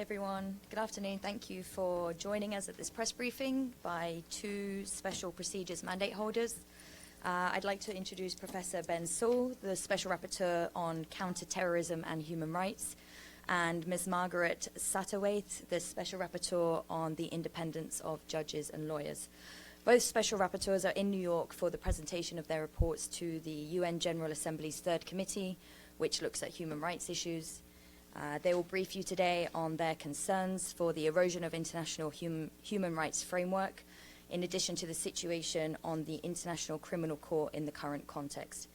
everyone. Good afternoon. Thank you for joining us at this press briefing by two Special Procedures Mandate holders. I'd like to introduce Professor Ben Saul, the Special Rapporteur on Counter-Terrorism and Human Rights, and Ms. Margaret Satterthwaite, the Special Rapporteur on the Independence of Judges and Lawyers. Both Special Rapporteurs are in New York for the presentation of their reports to the UN General Assembly's Third Committee, which looks at human rights issues. They will brief you today on their concerns for the erosion of international human rights framework, in addition to the situation on the International Criminal Court in the current context.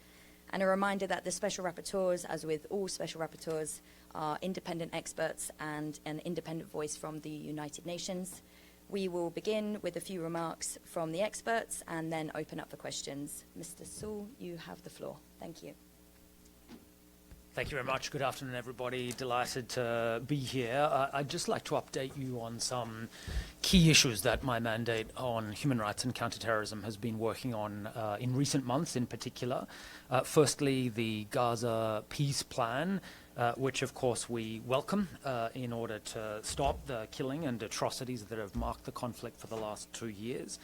And a reminder that the Special Rapporteurs, as with all Special Rapporteurs, are independent experts and an independent voice from the United Nations. We will begin with a few remarks from the experts and then open up for questions. Mr. Saul, you have the floor. Thank you. Thank you very much. Good afternoon, everybody. Delighted to be here. I'd just like to update you on some key issues that my mandate on human rights and counterterrorism has been working on in recent months in particular. Firstly, the Gaza peace plan, which of course we welcome in order to stop the killing and atrocities that have marked the conflict for the last 2 years.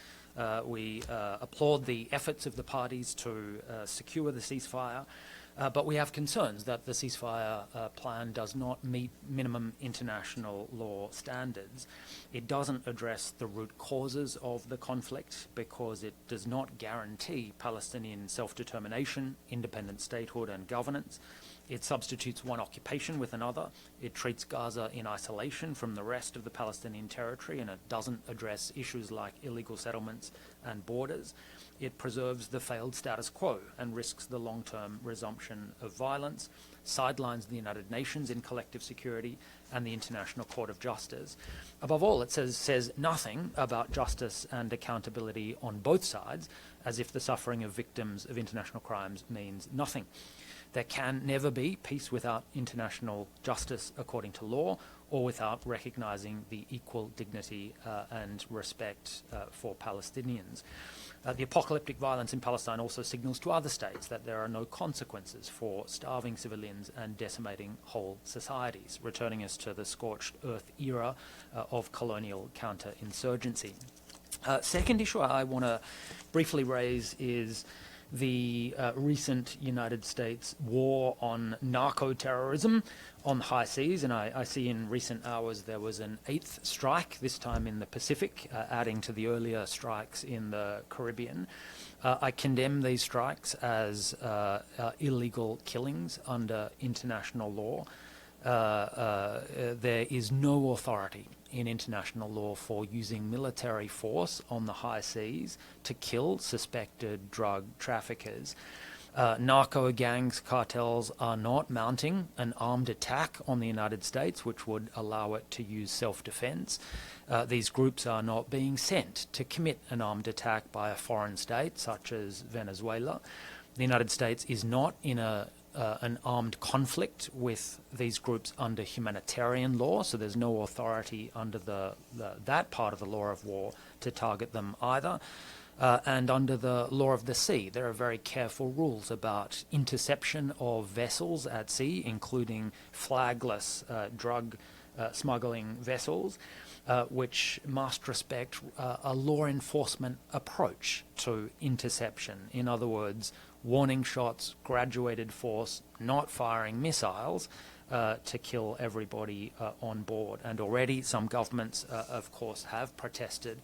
We applaud the efforts of the parties to secure the ceasefire. But we have concerns that the ceasefire plan does not meet minimum international law standards. It doesn't address the root causes of the conflict because it does not guarantee Palestinian self-determination, independent statehood and governance. It substitutes one occupation with another. It treats Gaza in isolation from the rest of the Palestinian territory, and it doesn't address issues like illegal settlements and borders. It preserves the failed status quo and risks the long-term resumption of violence, sidelines the United Nations in collective security and the International Court of Justice. Above all, it says nothing about justice and accountability on both sides, as if the suffering of victims of international crimes means nothing. There can never be peace without international justice according to law, or without recognizing the equal dignity and respect for Palestinians. The apocalyptic violence in Palestine also signals to other states that there are no consequences for starving civilians and decimating whole societies, returning us to the scorched earth era of colonial counterinsurgency. Second issue I want to briefly raise is the recent United States war on narco-terrorism on the high seas, and I see in recent hours there was an 8th strike, this time in the Pacific, adding to the earlier strikes in the Caribbean. I condemn these strikes as illegal killings under international law. There is no authority in international law for using military force on the high seas to kill suspected drug traffickers. Narco gangs, cartels are not mounting an armed attack on the United States, which would allow it to use self-defense. These groups are not being sent to commit an armed attack by a foreign state, such as Venezuela. The United States is not in an armed conflict with these groups under humanitarian law, so there's no authority under that part of the law of war to target them either. And under the law of the sea, there are very careful rules about interception of vessels at sea, including flagless drug smuggling vessels, which must respect a law enforcement approach to interception. In other words, warning shots, graduated force, not firing missiles to kill everybody on board. And already some governments, of course, have protested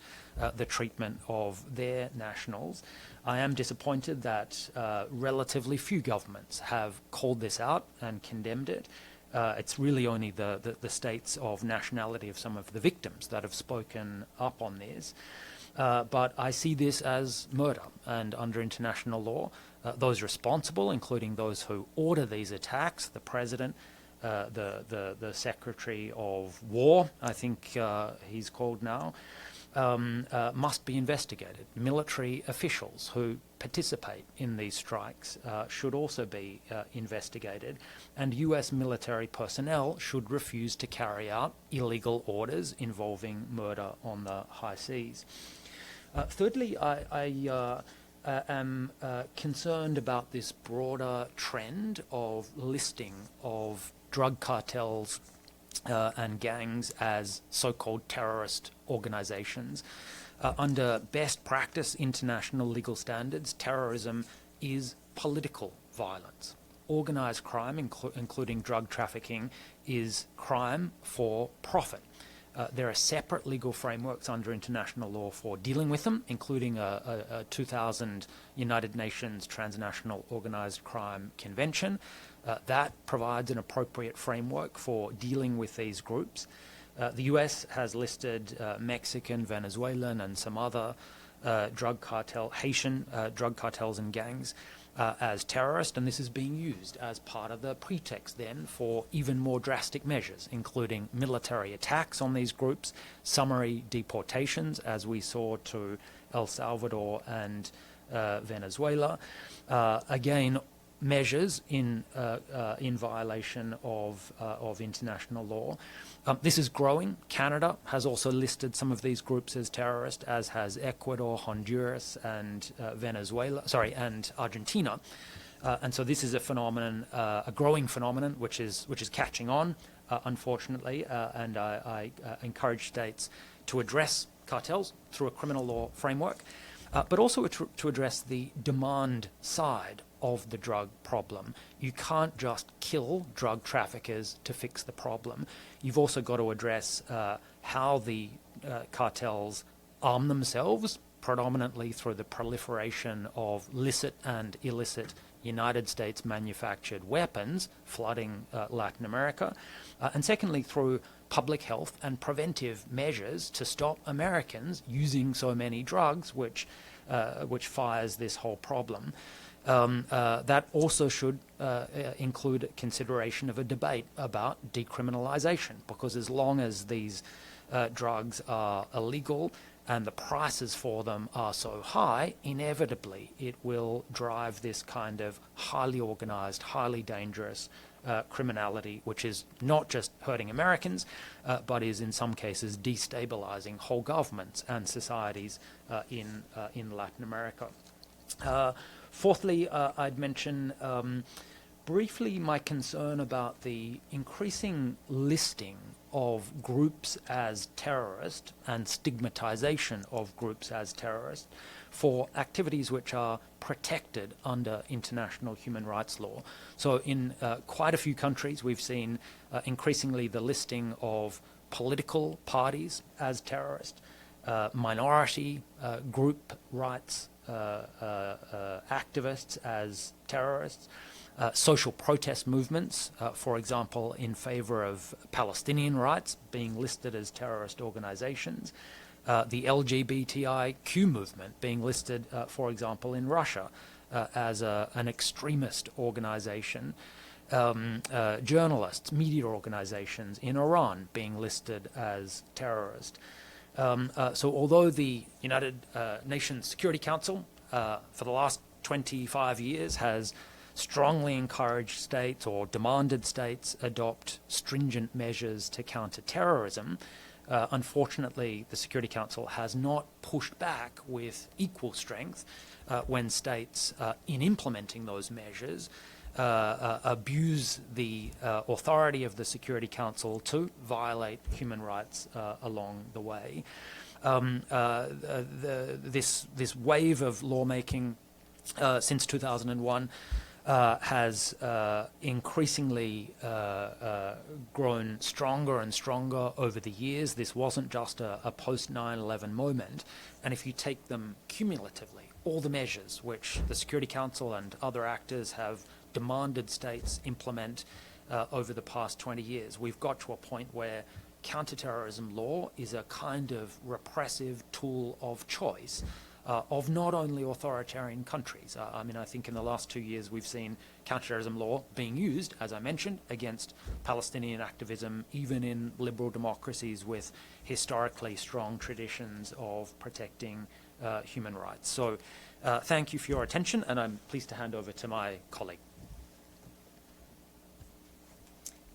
the treatment of their nationals. I am disappointed that relatively few governments have called this out and condemned it. It's really only the states of nationality of some of the victims that have spoken up on this. But I see this as murder, and under international law, those responsible, including those who order these attacks, the president, the Secretary of War, I think he's called now, must be investigated. Military officials who participate in these strikes should also be investigated, and US military personnel should refuse to carry out illegal orders involving murder on the high seas. Thirdly, I am concerned about this broader trend of listing of drug cartels and gangs as so-called terrorist organizations. Under best practice international legal standards, terrorism is political violence. Organized crime, including drug trafficking, is crime for profit. There are separate legal frameworks under international law for dealing with them, including a 2000 United Nations Transnational Organized Crime Convention. That provides an appropriate framework for dealing with these groups. The US has listed Mexican, Venezuelan, and some other Haitian drug cartels and gangs as terrorist, and this is being used as part of the pretext then for even more drastic measures, including military attacks on these groups, summary deportations, as we saw to El Salvador and Venezuela. Again, measures in violation of international law. This is growing. Canada has also listed some of these groups as terrorist, as has Ecuador, Honduras, and and Argentina. And so this is a phenomenon, a growing phenomenon, which is catching on, unfortunately. And I encourage states to address cartels through a criminal law framework, but also to address the demand side of the drug problem. You can't just kill drug traffickers to fix the problem. You've also got to address how the cartels arm themselves, predominantly through the proliferation of licit and illicit United States manufactured weapons flooding Latin America, and secondly through public health and preventive measures to stop Americans using so many drugs, which fires this whole problem. That also should include consideration of a debate about decriminalization, because as long as these drugs are illegal and the prices for them are so high, inevitably it will drive this kind of highly organized, highly dangerous criminality, which is not just hurting Americans, but is in some cases destabilizing whole governments and societies in Latin America. Fourthly, I'd mention briefly my concern about the increasing listing of groups as terrorist and stigmatization of groups as terrorist for activities which are protected under international human rights law. So in quite a few countries, we've seen increasingly the listing of political parties as terrorist, minority group rights activists as terrorists, social protest movements, for example, in favor of Palestinian rights being listed as terrorist organizations, the LGBTIQ movement being listed, for example, in Russia as an extremist organization, journalists, media organizations in Iran being listed as terrorist. So although the United Nations Security Council for the last 25 years has strongly encouraged states or demanded states adopt stringent measures to counter terrorism, unfortunately the Security Council has not pushed back with equal strength when states, in implementing those measures, abuse the authority of the Security Council to violate human rights along the way. This wave of lawmaking since 2001 has increasingly grown stronger and stronger over the years. This wasn't just a post-9/11 moment. And if you take them cumulatively, all the measures which the Security Council and other actors have demanded states implement over the past 20 years, we've got to a point where counterterrorism law is a kind of repressive tool of choice of not only authoritarian countries. I mean, I think in the last 2 years we've seen counterterrorism law being used, as I mentioned, against Palestinian activism, even in liberal democracies with historically strong traditions of protecting human rights. So thank you for your attention, and I'm pleased to hand over to my colleague.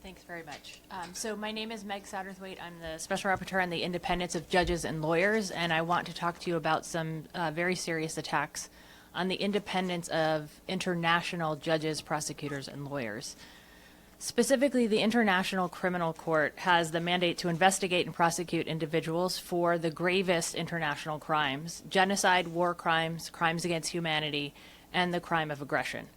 Thanks very much. So my name is Meg Satterthwaite. I'm the Special Rapporteur on the independence of judges and lawyers, and I want to talk to you about some very serious attacks on the independence of international judges, prosecutors, and lawyers. Specifically, the International Criminal Court has the mandate to investigate and prosecute individuals for the gravest international crimes: genocide, war crimes, crimes against humanity, and the crime of aggression.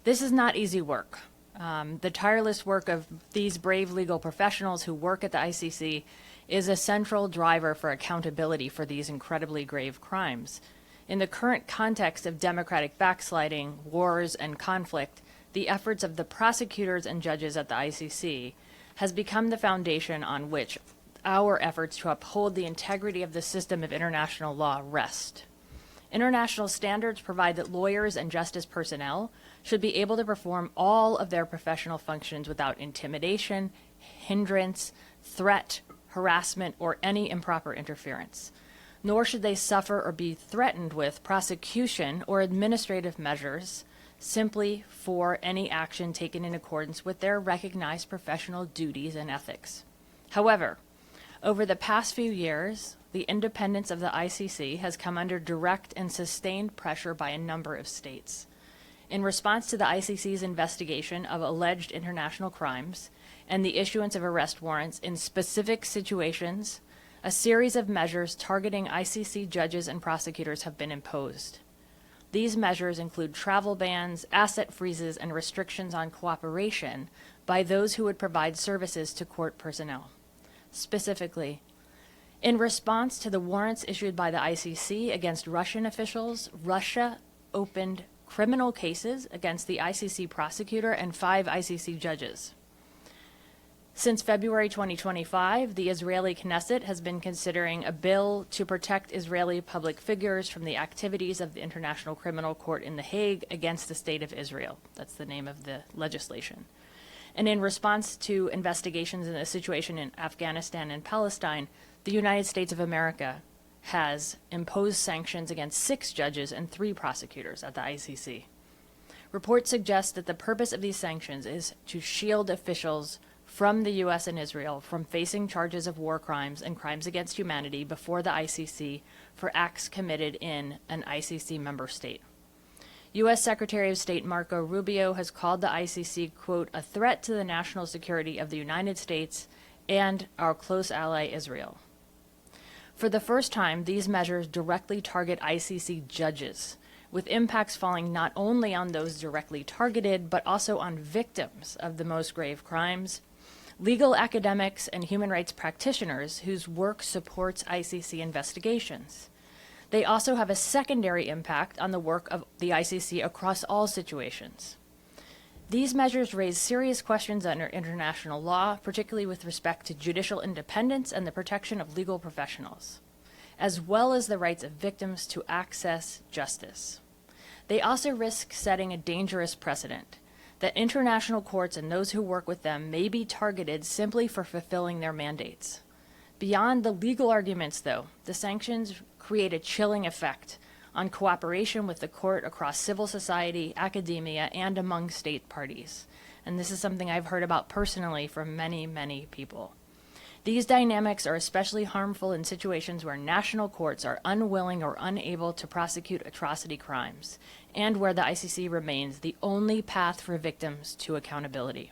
This is not easy work. The tireless work of these brave legal professionals who work at the ICC is a central driver for accountability for these incredibly grave crimes. In the current context of democratic backsliding, wars, and conflict, the efforts of the prosecutors and judges at the ICC has become the foundation on which our efforts to uphold the integrity of the system of international law rest. International standards provide that lawyers and justice personnel should be able to perform all of their professional functions without intimidation, hindrance, threat, harassment, or any improper interference. Nor should they suffer or be threatened with prosecution or administrative measures simply for any action taken in accordance with their recognized professional duties and ethics. However, over the past few years, the independence of the ICC has come under direct and sustained pressure by a number of states. In response to the ICC's investigation of alleged international crimes and the issuance of arrest warrants in specific situations, a series of measures targeting ICC judges and prosecutors have been imposed. These measures include travel bans, asset freezes, and restrictions on cooperation by those who would provide services to court personnel. Specifically, in response to the warrants issued by the ICC against Russian officials, Russia opened criminal cases against the ICC prosecutor and 5 ICC judges. Since February 2025, the Israeli Knesset has been considering a bill to protect Israeli public figures from the activities of the International Criminal Court in The Hague against the State of Israel. That's the name of the legislation. And in response to investigations in the situation in Afghanistan and Palestine, the United States of America has imposed sanctions against 6 judges and 3 prosecutors at the ICC. Reports suggest that the purpose of these sanctions is to shield officials from the U.S. and Israel from facing charges of war crimes and crimes against humanity before the ICC for acts committed in an ICC member state. U.S. Secretary of State Marco Rubio has called the ICC, quote, a threat to the national security of the United States and our close ally Israel. For the first time, these measures directly target ICC judges, with impacts falling not only on those directly targeted, but also on victims of the most grave crimes, legal academics, and human rights practitioners whose work supports ICC investigations. They also have a secondary impact on the work of the ICC across all situations. These measures raise serious questions under international law, particularly with respect to judicial independence and the protection of legal professionals, as well as the rights of victims to access justice. They also risk setting a dangerous precedent that international courts and those who work with them may be targeted simply for fulfilling their mandates. Beyond the legal arguments, though, the sanctions create a chilling effect on cooperation with the court across civil society, academia, and among state parties. And this is something I've heard about personally from many, many people. These dynamics are especially harmful in situations where national courts are unwilling or unable to prosecute atrocity crimes, and where the ICC remains the only path for victims to accountability.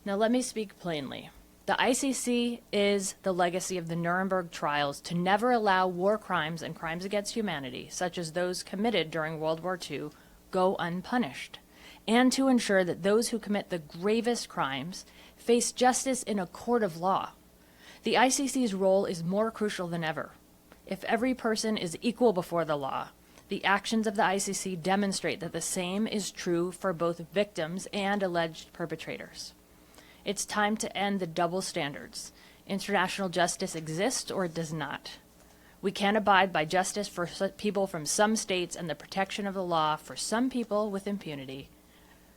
Now let me speak plainly. The ICC is the legacy of the Nuremberg trials to never allow war crimes and crimes against humanity, such as those committed during World War II, go unpunished, and to ensure that those who commit the gravest crimes face justice in a court of law. The ICC's role is more crucial than ever. If every person is equal before the law, the actions of the ICC demonstrate that the same is true for both victims and alleged perpetrators. It's time to end the double standards. International justice exists or it does not. We can't abide by justice for people from some states and the protection of the law for some people with impunity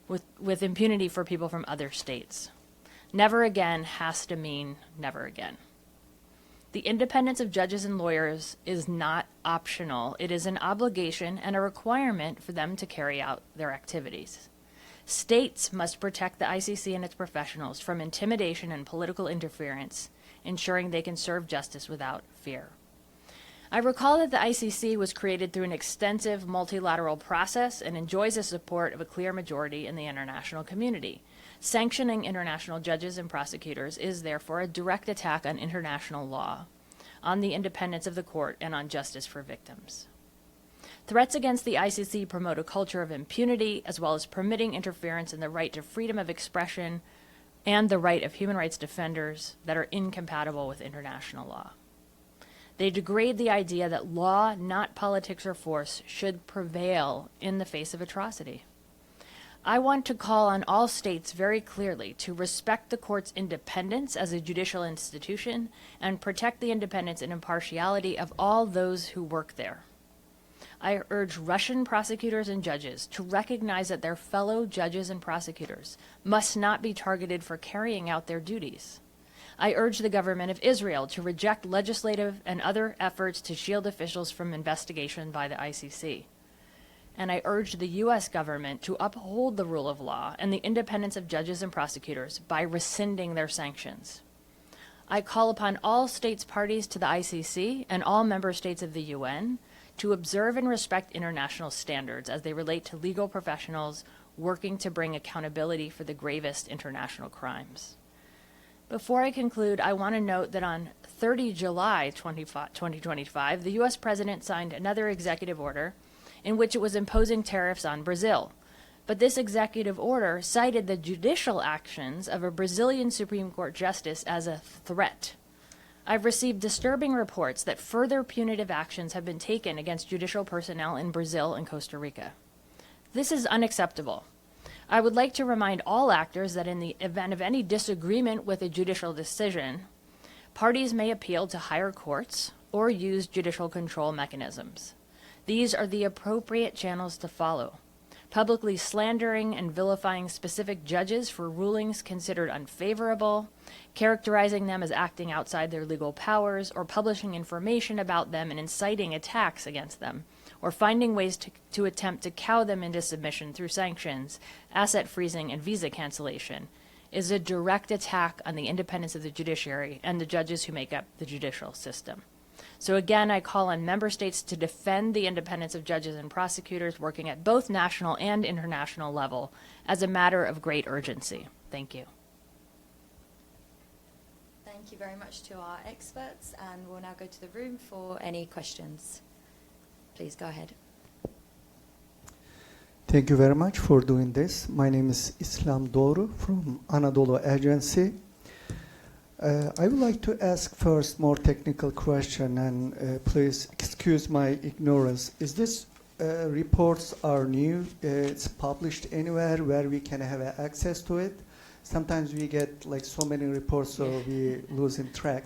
for people from other states. Never again has to mean never again. The independence of judges and lawyers is not optional. It is an obligation and a requirement for them to carry out their activities. States must protect the ICC and its professionals from intimidation and political interference, ensuring they can serve justice without fear. I recall that the ICC was created through an extensive multilateral process and enjoys the support of a clear majority in the international community. Sanctioning international judges and prosecutors is therefore a direct attack on international law, on the independence of the court, and on justice for victims. Threats against the ICC promote a culture of impunity, as well as permitting interference in the right to freedom of expression and the right of human rights defenders that are incompatible with international law. They degrade the idea that law, not politics or force, should prevail in the face of atrocity. I want to call on all states very clearly to respect the court's independence as a judicial institution and protect the independence and impartiality of all those who work there. I urge Russian prosecutors and judges to recognize that their fellow judges and prosecutors must not be targeted for carrying out their duties. I urge the government of Israel to reject legislative and other efforts to shield officials from investigation by the ICC. And I urge the U.S. government to uphold the rule of law and the independence of judges and prosecutors by rescinding their sanctions. I call upon all states parties to the ICC and all member states of the UN to observe and respect international standards as they relate to legal professionals working to bring accountability for the gravest international crimes. Before I conclude, I want to note that on 30 July 2025, the U.S. President signed another executive order in which it was imposing tariffs on Brazil. But this executive order cited the judicial actions of a Brazilian Supreme Court justice as a threat. I've received disturbing reports that further punitive actions have been taken against judicial personnel in Brazil and Costa Rica. This is unacceptable. I would like to remind all actors that in the event of any disagreement with a judicial decision, parties may appeal to higher courts or use judicial control mechanisms. These are the appropriate channels to follow. Publicly slandering and vilifying specific judges for rulings considered unfavorable, characterizing them as acting outside their legal powers, or publishing information about them and inciting attacks against them, or finding ways to attempt to cow them into submission through sanctions, asset freezing, and visa cancellation, is a direct attack on the independence of the judiciary and the judges who make up the judicial system. So again, I call on member states to defend the independence of judges and prosecutors working at both national and international level as a matter of great urgency. Thank you. Thank you very much to our experts, and we'll now go to the room for any questions. Please go ahead. Thank you very much for doing this. My name is İslam Doğru from Anadolu Agency. I would like to ask first more technical question, and please excuse my ignorance. Is this reports are new? It's published anywhere where we can have access to it? Sometimes we get like so many reports, so we losing track.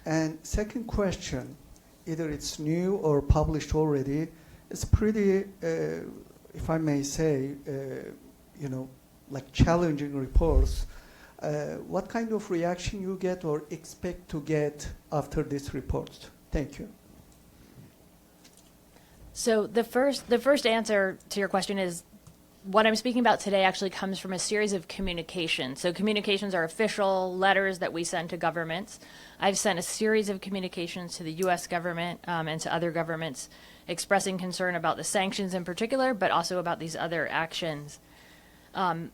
And second question, either it's new or published already. It's pretty, if I may say, like challenging reports. What kind of reaction you get or expect to get after this report? Thank you. So the first answer to your question is what I'm speaking about today actually comes from a series of communications. So communications are official letters that we send to governments. I've sent a series of communications to the U.S. government and to other governments expressing concern about the sanctions in particular, but also about these other actions.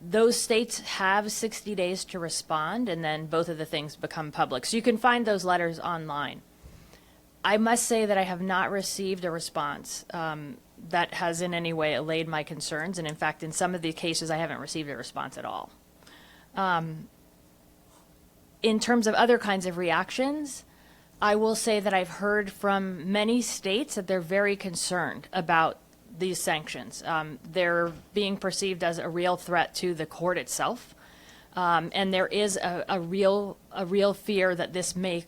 Those states have 60 days to respond, and then both of the things become public. So you can find those letters online. I must say that I have not received a response that has in any way allayed my concerns, and in fact, in some of the cases, I haven't received a response at all. In terms of other kinds of reactions, I will say that I've heard from many states that they're very concerned about these sanctions. They're being perceived as a real threat to the court itself, and there is a real fear that this may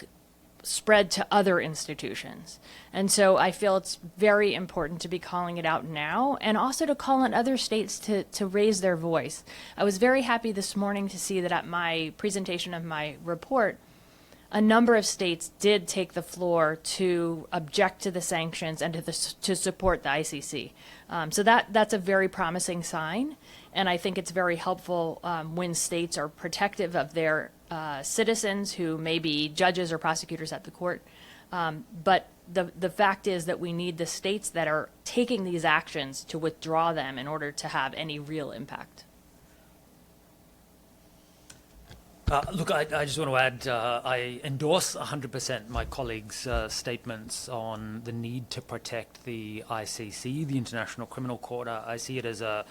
spread to other institutions. And so I feel it's very important to be calling it out now, and also to call on other states to raise their voice. I was very happy this morning to see that at my presentation of my report, a number of states did take the floor to object to the sanctions and to support the ICC. So that's a very promising sign, and I think it's very helpful when states are protective of their citizens who may be judges or prosecutors at the court. But the fact is that we need the states that are taking these actions to withdraw them in order to have any real impact. Look, I just want to add, I endorse 100% my colleagues' statements on the need to protect the ICC, the International Criminal Court. I see it as a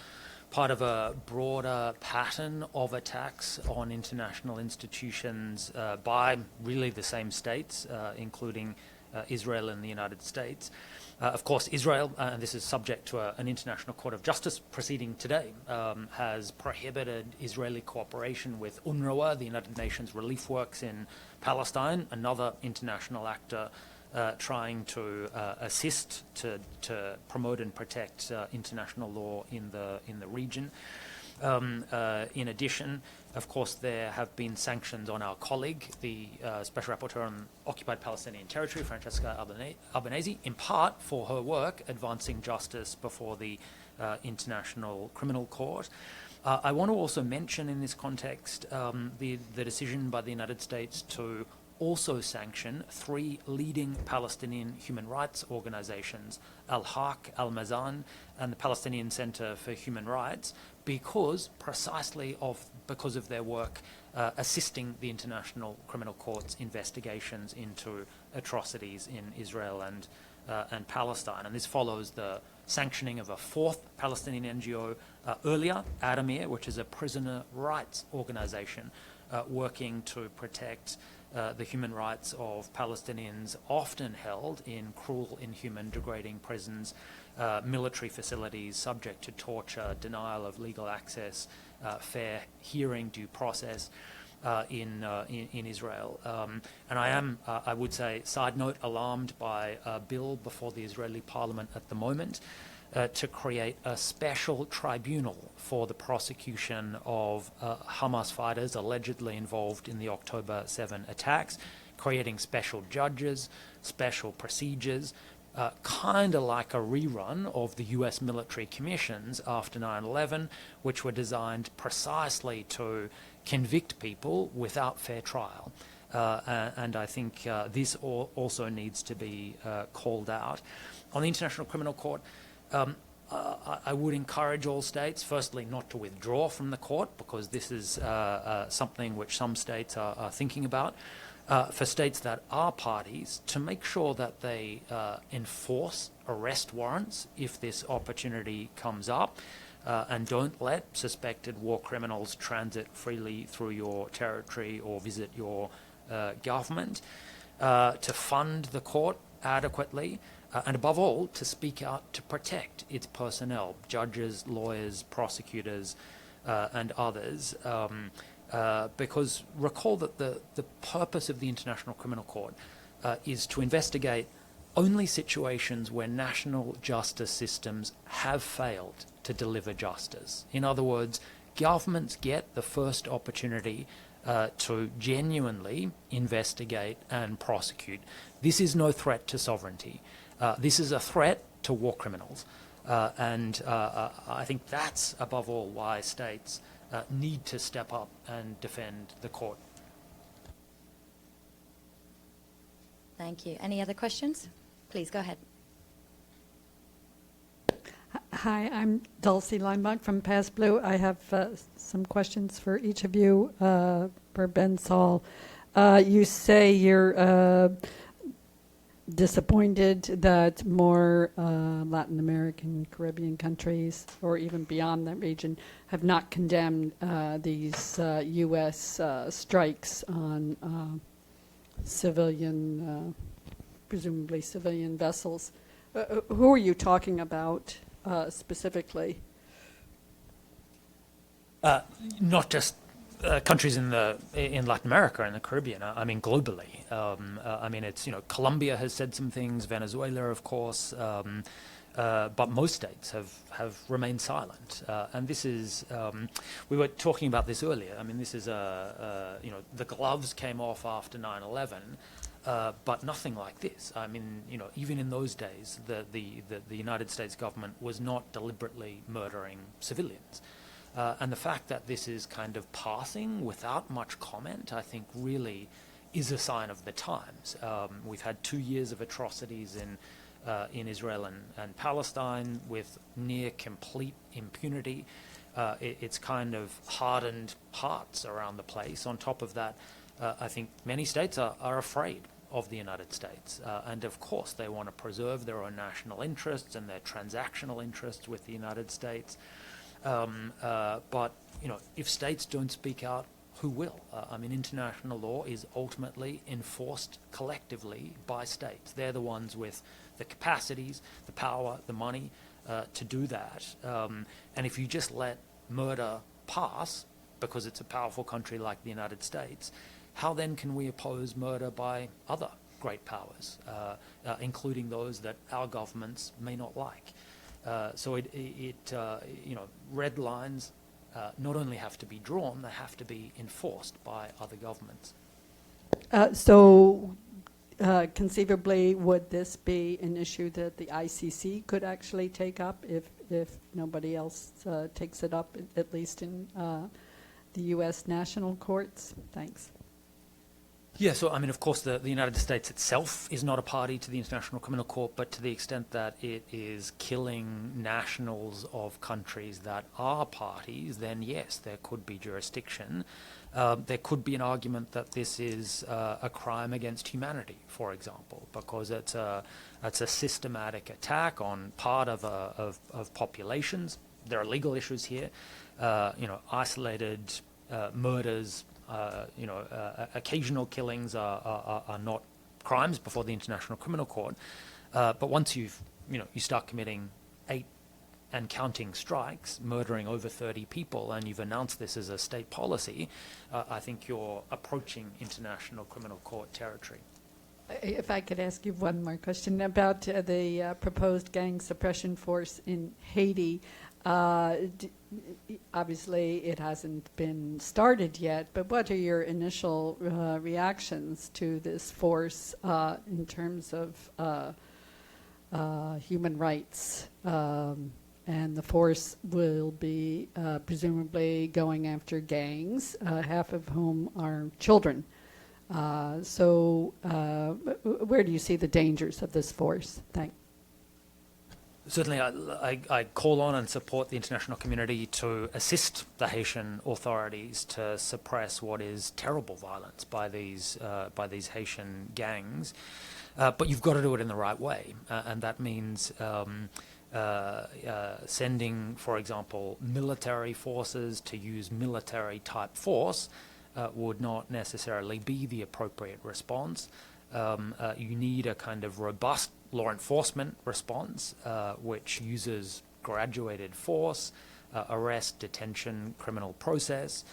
part of a broader pattern of attacks on international institutions by really the same states, including Israel and the United States. Of course, Israel, and this is subject to an International Court of Justice proceeding today, has prohibited Israeli cooperation with UNRWA, the United Nations Relief Works in Palestine, another international actor trying to assist to promote and protect international law in the region. In addition, of course, there have been sanctions on our colleague, the Special Rapporteur on Occupied Palestinian Territory, Francesca Albanese, in part for her work advancing justice before the International Criminal Court. I want to also mention in this context the decision by the United States to also sanction 3 leading Palestinian human rights organizations, Al-Haq, Al-Mazan, and the Palestinian Center for Human Rights, because of their work assisting the International Criminal Court's investigations into atrocities in Israel and Palestine. And this follows the sanctioning of a 4th Palestinian NGO earlier, Adamir, which is a prisoner rights organization working to protect the human rights of Palestinians often held in cruel, inhuman, degrading prisons, military facilities subject to torture, denial of legal access, fair hearing, due process in Israel. And I am, I would say, side note, alarmed by a bill before the Israeli parliament at the moment to create a special tribunal for the prosecution of Hamas fighters allegedly involved in the October 7 attacks, creating special judges, special procedures, kind of like a rerun of the US military commissions after 9/11, which were designed precisely to convict people without fair trial. And I think this also needs to be called out. On the International Criminal Court, I would encourage all states, firstly, not to withdraw from the court, because this is something which some states are thinking about. For states that are parties, to make sure that they enforce arrest warrants if this opportunity comes up, and don't let suspected war criminals transit freely through your territory or visit your government, to fund the court adequately, and above all, to speak out to protect its personnel, judges, lawyers, prosecutors, and others. Because recall that the purpose of the International Criminal Court is to investigate only situations where national justice systems have failed to deliver justice. In other words, governments get the first opportunity to genuinely investigate and prosecute. This is no threat to sovereignty. This is a threat to war criminals. And I think that's, above all, why states need to step up and defend the court. Thank you. Any other questions? Please go ahead. Hi, I'm Dulcie Leinbach from Pass Blue. I have some questions for each of you. For Ben Saul, you say you're disappointed that more Latin American, Caribbean countries, or even beyond that region, have not condemned these U.S. strikes on civilian, presumably civilian vessels. Who are you talking about specifically? Not just countries in Latin America and the Caribbean. I mean, globally. I mean, it's, Colombia has said some things, Venezuela, of course, but most states have remained silent. And this is, we were talking about this earlier. I mean, this is the gloves came off after 9/11. But nothing like this. I mean, even in those days, the United States government was not deliberately murdering civilians. And the fact that this is kind of passing without much comment, I think, really is a sign of the times. We've had 2 years of atrocities in Israel and Palestine with near complete impunity. it's kind of hardened hearts around the place. On top of that, I think many states are afraid of the United States. And of course, they want to preserve their own national interests and their transactional interests with the United States. But, you know, if states don't speak out, who will? I mean, international law is ultimately enforced collectively by states. They're the ones with the capacities, the power, the money to do that. And if you just let murder pass, because it's a powerful country like the United States, how then can we oppose murder by other great powers, including those that our governments may not like? So you know, red lines not only have to be drawn, they have to be enforced by other governments. Conceivably, would this be an issue that the ICC could actually take up if nobody else takes it up, at least in the U.S. national courts? Thanks. Yeah, so I mean, of course, the United States itself is not a party to the International Criminal Court, but to the extent that it is killing nationals of countries that are parties, then yes, there could be jurisdiction. There could be an argument that this is a crime against humanity, for example, because it's a systematic attack on part of populations. There are legal issues here, you know, isolated murders. Occasional killings are not crimes before the International Criminal Court, but once you start committing 8 and counting strikes, murdering over 30 people, and you've announced this as a state policy, I think you're approaching International Criminal Court territory. If I could ask you one more question about the proposed gang suppression force in Haiti. Obviously, it hasn't been started yet, but what are your initial reactions to this force in terms of human rights? And the force will be presumably going after gangs, half of whom are children. So where do you see the dangers of this force? Thanks. Certainly, I call on and support the international community to assist the Haitian authorities to suppress what is terrible violence by these Haitian gangs. But you've got to do it in the right way, and that means sending, for example, military forces to use military-type force would not necessarily be the appropriate response. You need a kind of robust law enforcement response, which uses graduated force, arrest, detention, criminal process.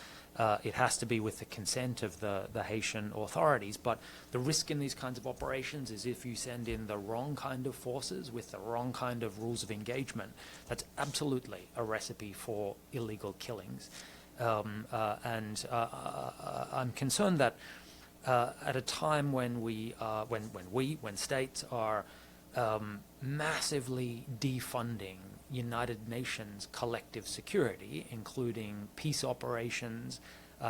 It has to be with the consent of the Haitian authorities. But the risk in these kinds of operations is if you send in the wrong kind of forces with the wrong kind of rules of engagement, that's absolutely a recipe for illegal killings. And I'm concerned that at a time when when states are massively defunding United Nations collective security, including peace operations,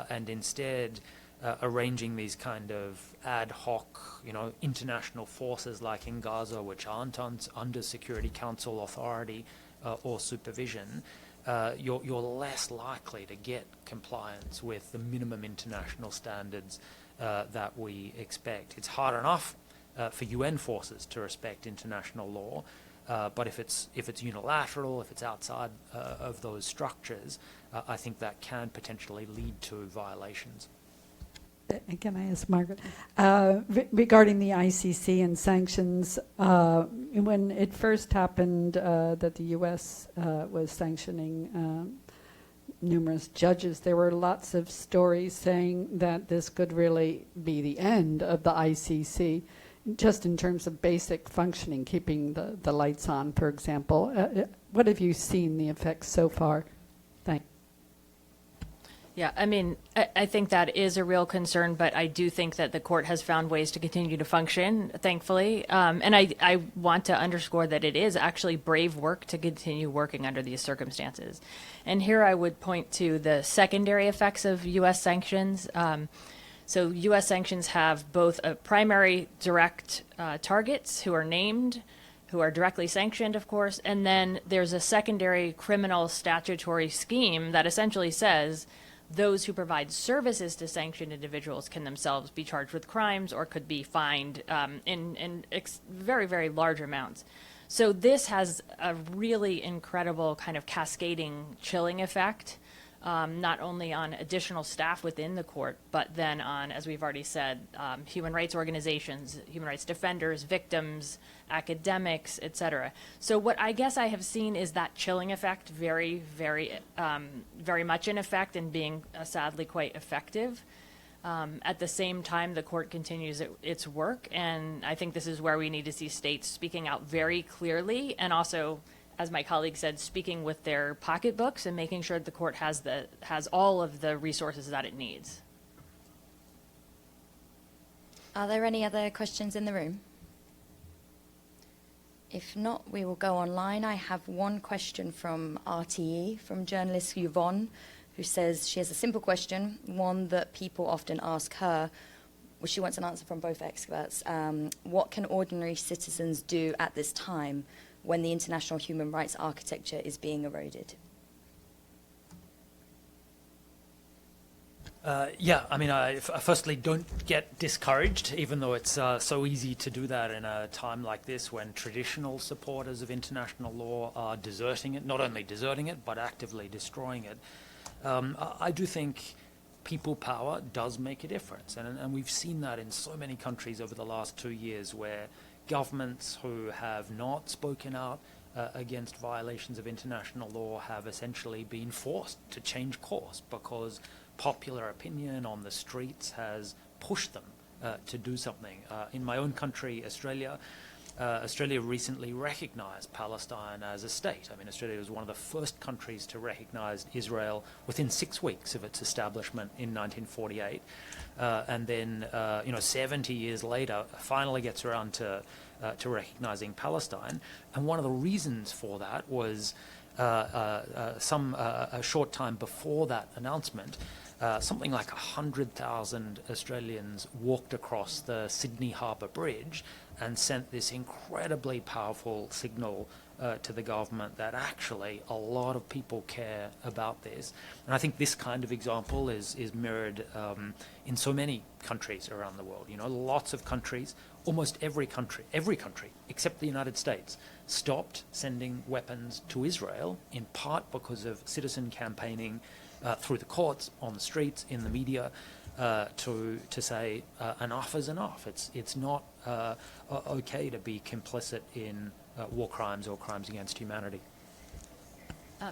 and instead arranging these kind of ad hoc, international forces like in Gaza, which aren't under Security Council authority or supervision, you're less likely to get compliance with the minimum international standards that we expect. It's hard enough for UN forces to respect international law, but if it's unilateral, if it's outside of those structures, I think that can potentially lead to violations. Can I ask Margaret? Regarding the ICC and sanctions, when it first happened that the U.S. was sanctioning numerous judges, there were lots of stories saying that this could really be the end of the ICC, just in terms of basic functioning, keeping the lights on, for example. What have you seen the effects so far? Thanks. Yeah, I mean, I think that is a real concern, but I do think that the court has found ways to continue to function, thankfully. And I want to underscore that it is actually brave work to continue working under these circumstances. And here I would point to the secondary effects of U.S. sanctions. So U.S. sanctions have both a primary direct targets who are named, who are directly sanctioned, of course, and then there's a secondary criminal statutory scheme that essentially says those who provide services to sanctioned individuals can themselves be charged with crimes or could be fined in very, very large amounts. So this has a really incredible kind of cascading chilling effect, not only on additional staff within the court, but then on, as we've already said, human rights organizations, human rights defenders, victims, academics, et cetera. So what I guess I have seen is that chilling effect very, very, very much in effect and being sadly quite effective. At the same time, the court continues its work, and I think this is where we need to see states speaking out very clearly, and also, as my colleague said, speaking with their pocketbooks and making sure the court has all of the resources that it needs. Are there any other questions in the room? If not, we will go online. I have one question from RTE, from journalist Yvonne, who says she has a simple question, one that people often ask her. Well, she wants an answer from both experts. What can ordinary citizens do at this time when the international human rights architecture is being eroded? Yeah, I mean, firstly, don't get discouraged, even though it's so easy to do that in a time like this when traditional supporters of international law are deserting it, not only deserting it, but actively destroying it. I do think people power does make a difference, and we've seen that in so many countries over the last 2 years where governments who have not spoken out against violations of international law have essentially been forced to change course because popular opinion on the streets has pushed them to do something. In my own country, Australia, Australia recently recognized Palestine as a state. I mean, Australia was one of the first countries to recognize Israel within 6 weeks of its establishment in 1948. And then, 70 years later, finally gets around to recognizing Palestine. And one of the reasons for that was a short time before that announcement, something like 100,000 Australians walked across the Sydney Harbour Bridge and sent this incredibly powerful signal to the government that actually a lot of people care about this. And I think this kind of example is mirrored in so many countries around the world. You know, lots of countries, almost every country except the United States, stopped sending weapons to Israel, in part because of citizen campaigning through the courts, on the streets, in the media, to say enough is enough. It's not okay to be complicit in war crimes or crimes against humanity.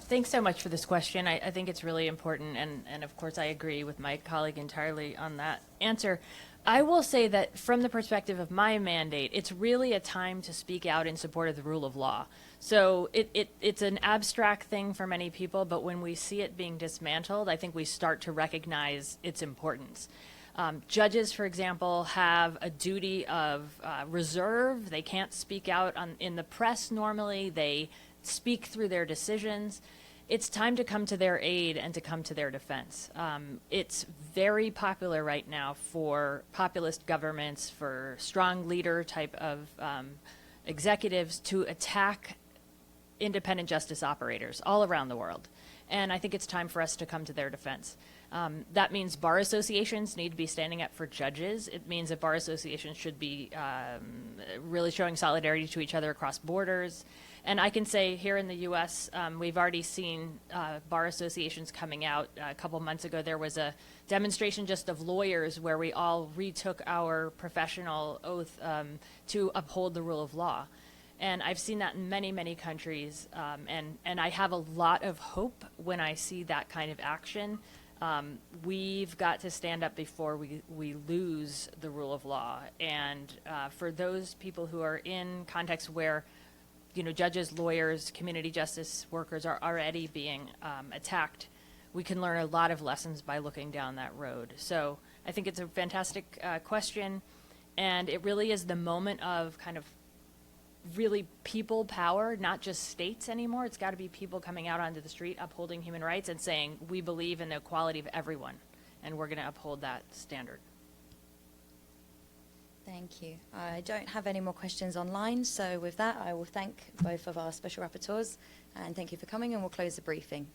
Thanks so much for this question. I think it's really important, and of course I agree with my colleague entirely on that answer. I will say that from the perspective of my mandate, it's really a time to speak out in support of the rule of law. So it's an abstract thing for many people, but when we see it being dismantled, I think we start to recognize its importance. Judges, for example, have a duty of reserve. They can't speak out in the press normally. They speak through their decisions. It's time to come to their aid and to come to their defense. It's very popular right now for populist governments, for strong leader type of executives to attack independent justice operators all around the world. And I think it's time for us to come to their defense. That means bar associations need to be standing up for judges. It means that bar associations should be really showing solidarity to each other across borders. And I can say here in the U.S., we've already seen bar associations coming out. A couple months ago, there was a demonstration just of lawyers where we all retook our professional oath to uphold the rule of law. And I've seen that in many, many countries. And I have a lot of hope when I see that kind of action. We've got to stand up before we lose the rule of law. And for those people who are in contexts where judges, lawyers, community justice workers are already being attacked, we can learn a lot of lessons by looking down that road. So I think it's a fantastic question, and it really is the moment of kind of really people power, not just states anymore. It's got to be people coming out onto the street, upholding human rights and saying, we believe in the equality of everyone, and we're going to uphold that standard. Thank you. I don't have any more questions online, so with that, I will thank both of our special rapporteurs, and thank you for coming, and we'll close the briefing.